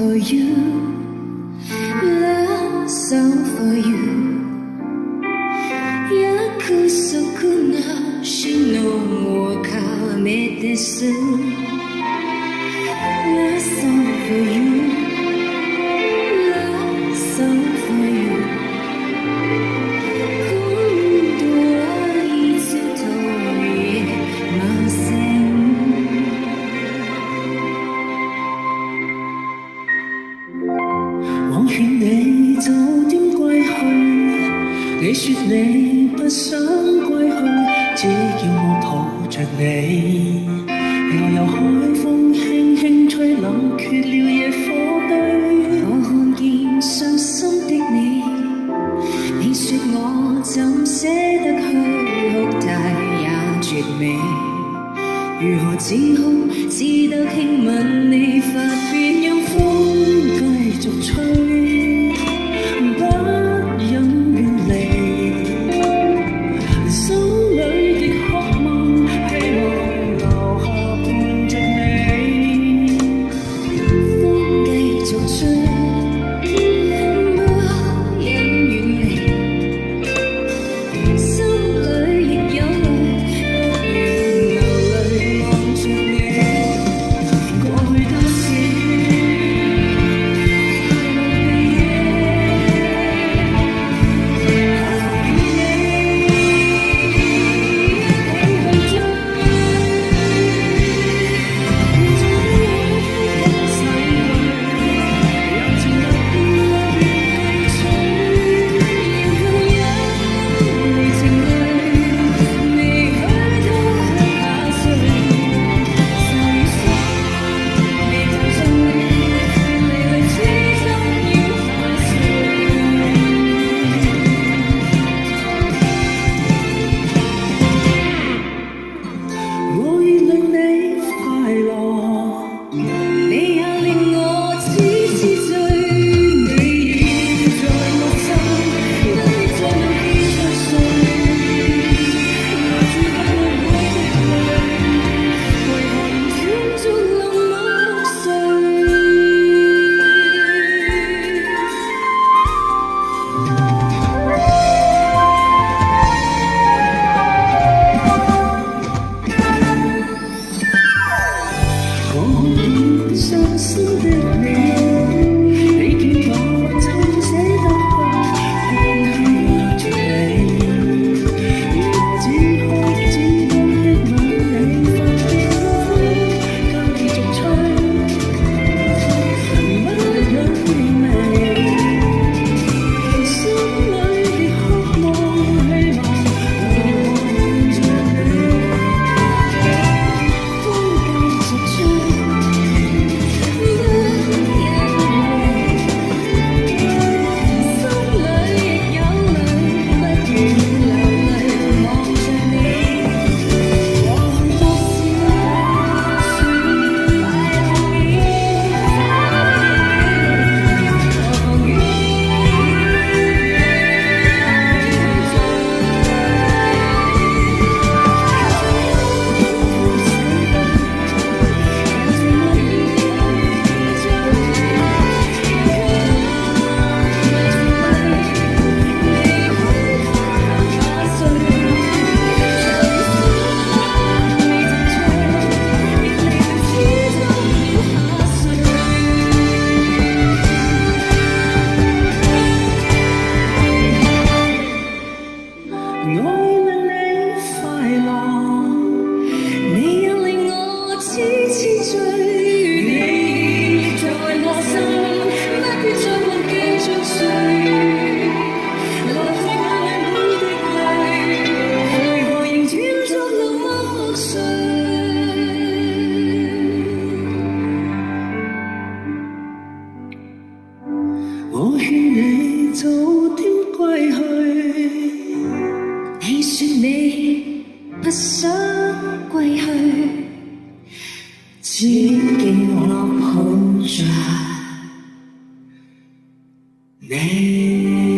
for you, love song for you. Yakusokuna shino wakame desu. Love song for you, love song for you. 今度はいつと言えません。我勸你早點歸去，你說你不想歸去，只叫我抱着你。悠悠海風輕輕吹，冷卻了野火堆。我看見傷心的你，你說我怎捨得去，哭大也絕美。如何止哭，只得輕吻你髮邊，讓風繼續吹，不忍遠離，心裏的渴望，希望留下伴着你。風繼續吹，不忍遠離，心裏亦有淚，不願流淚望着你。過去都是傷心的你，你叫我怎捨得去，輕輕握住你。如何止哭，只得輕吻你髮邊，繼續吹，不忍遠離，心裏的渴望，希望留伴着你。風繼續吹。我勸你早點歸去，你說你不想歸去，只叫我抱着你。